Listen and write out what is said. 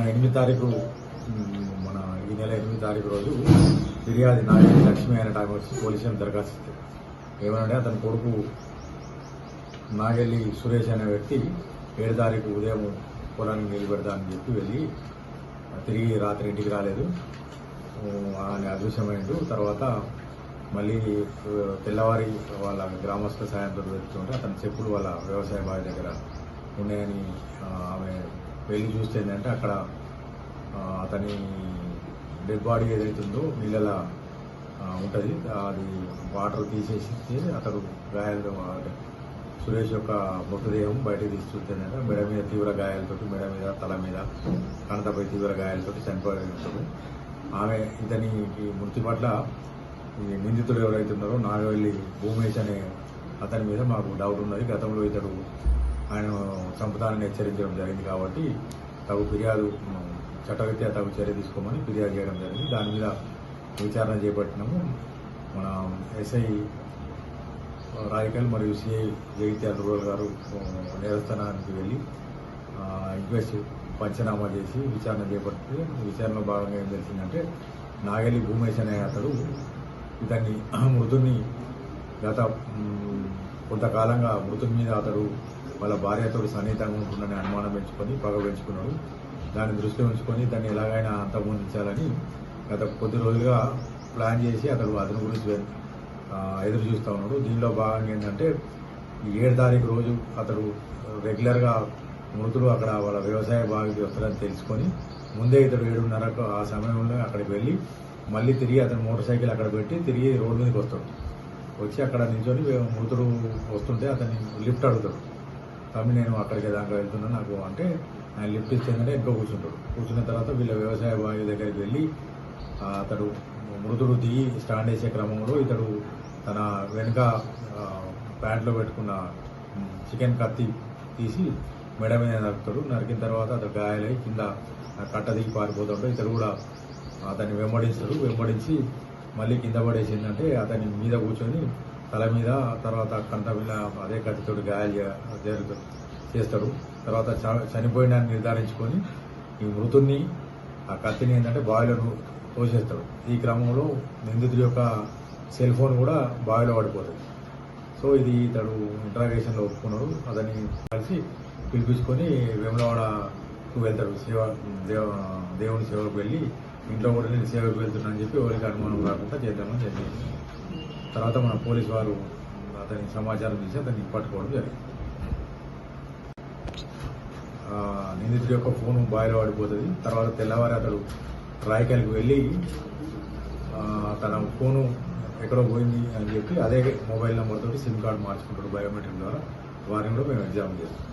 8 తారీఖు మన ఈ నెల 8 తారీఖు రోజు ఫిర్యాదు నాగేలి లక్ష్మి అనే ఆమె వచ్చి పోలీసులను దరఖాస్తు ఏమనంటే అతని కొడుకు నాగెల్లి సురేష్ అనే వ్యక్తి 7 తారీఖు ఉదయం పొలానికి నిలబెడతా అని చెప్పి వెళ్ళి తిరిగి రాత్రి ఇంటికి రాలేదు అని అదృశ్యమైండు. తర్వాత మళ్ళీ తెల్లవారి వాళ్ళ గ్రామస్తుల సాయంతో వెళ్తుంటే అతని చెప్పులు వాళ్ళ వ్యవసాయ బావి దగ్గర ఉన్నాయని ఆమె వెళ్ళి చూస్తే ఏంటంటే అక్కడ అతని డెడ్ బాడీ ఏదైతుందో నీళ్ళ ఉంటుంది, అది వాటర్ తీసేసి అతడు గాయాలతో సురేష్ యొక్క మృతదేహం బయటకు తీసి చూస్తేనంటే మెడ మీద తీవ్ర గాయాలతోటి, మెడ మీద తల మీద కణతపై తీవ్ర గాయాలతోటి చనిపోయి ఆమె ఇతనికి మృతి పట్ల ఈ నిందితుడు ఎవరైతే ఉన్నారో నాగవెల్లి భూమేష్ అనే అతని మీద మాకు డౌట్ ఉన్నది. గతంలో ఇతడు ఆయన చంపుతానని హెచ్చరించడం జరిగింది కాబట్టి తగు ఫిర్యాదు చట్టరీత్యా తగు చర్య తీసుకోమని ఫిర్యాదు చేయడం జరిగింది. దాని మీద విచారణ చేపట్టినాము. మన ఎస్ఐ రాయకల్ మరియు సిఐ జగిత్యాల రూరల్ గారు నేరస్థానానికి వెళ్ళి ఇంక్వెస్ట్ పంచనామా చేసి విచారణ చేపట్టి విచారణలో భాగంగా ఏం తెలిసిందంటే నాగెల్లి భూమేష్ అనే అతడు ఇతన్ని మృతుని గత కొంతకాలంగా మృతుని మీద అతడు వాళ్ళ భార్యతో సన్నిహితంగా ఉంటుందని అనుమానం పెంచుకొని పగ పెంచుకున్నాడు. దాన్ని దృష్టిలో ఉంచుకొని దాన్ని ఎలాగైనా అంతమొందించాలని గత కొద్ది రోజులుగా ప్లాన్ చేసి అతడు అతని గురించి ఎదురు చూస్తూ ఉన్నాడు. దీనిలో భాగంగా ఏంటంటే ఈ 7 తారీఖు రోజు అతడు రెగ్యులర్గా మృతులు అక్కడ వాళ్ళ వ్యవసాయ బావికి వస్తారని తెలుసుకొని ముందే ఇతడు 7:30 ఆ సమయంలో అక్కడికి వెళ్ళి మళ్ళీ తిరిగి అతను మోటార్ సైకిల్ అక్కడ పెట్టి తిరిగి రోడ్డు మీదకి వస్తాడు. వచ్చి అక్కడ నిల్చొని మృతుడు వస్తుంటే అతన్ని లిఫ్ట్ అడుగుతాడు. తమ్మి నేను అక్కడికి దాకా వెళ్తున్నా నాకు అంటే ఆయన లిఫ్ట్ ఇచ్చేందంటే ఇంకా కూర్చుంటాడు. కూర్చున్న తర్వాత వీళ్ళ వ్యవసాయ బావి దగ్గరికి వెళ్ళి అతడు మృతుడు దిగి స్టాండ్ వేసే క్రమంలో ఇతడు తన వెనుక ప్యాంట్లో పెట్టుకున్న చికెన్ కత్తి తీసి మెడ మీద నరుకుతాడు. నరికిన తర్వాత అతడు గాయాలై కింద కట్ట దిగి పారిపోతాడు. ఇతడు కూడా అతన్ని వెంబడిస్తాడు. వెంబడించి మళ్ళీ కింద పడేసిందంటే అతని మీద కూర్చొని తల మీద తర్వాత కంట మీద అదే కత్తితోటి గాయాలు చేస్తాడు. తర్వాత చనిపోయిన నిర్ధారించుకొని ఈ మృతుడిని ఆ కత్తిని ఏంటంటే బావిలో తోసేస్తాడు. ఈ క్రమంలో నిందితుడి యొక్క సెల్ ఫోన్ కూడా బావిలో పడిపోతుంది. సో ఇది ఇతడు ఇంట్రాగేషన్లో ఒప్పుకున్నాడు. అతన్ని కలిసి పిలిపించుకొని వేములవాడకు వెళ్తాడు. దేవుని సేవకు వెళ్ళి ఇంట్లో కూడా నేను సేవకు వెళ్తున్నా అని చెప్పి ఎవరికి అనుమానం రాకుండా చేద్దామని చెప్పి తర్వాత మన పోలీసు వారు అతనికి సమాచారం చేసి అతన్ని పట్టుకోవడం జరిగింది. నిందితుడి యొక్క ఫోను బావిలో పడిపోతుంది. తర్వాత తెల్లవారి అతడు రాయకల్కి వెళ్ళి తన ఫోను ఎక్కడో పోయింది అని చెప్పి అదే మొబైల్ నెంబర్ తోటి సిమ్ కార్డు మార్చుకుంటాడు బయోమెట్రిక్ ద్వారా. వారిని కూడా మేము ఎగ్జామ్ చేస్తాం.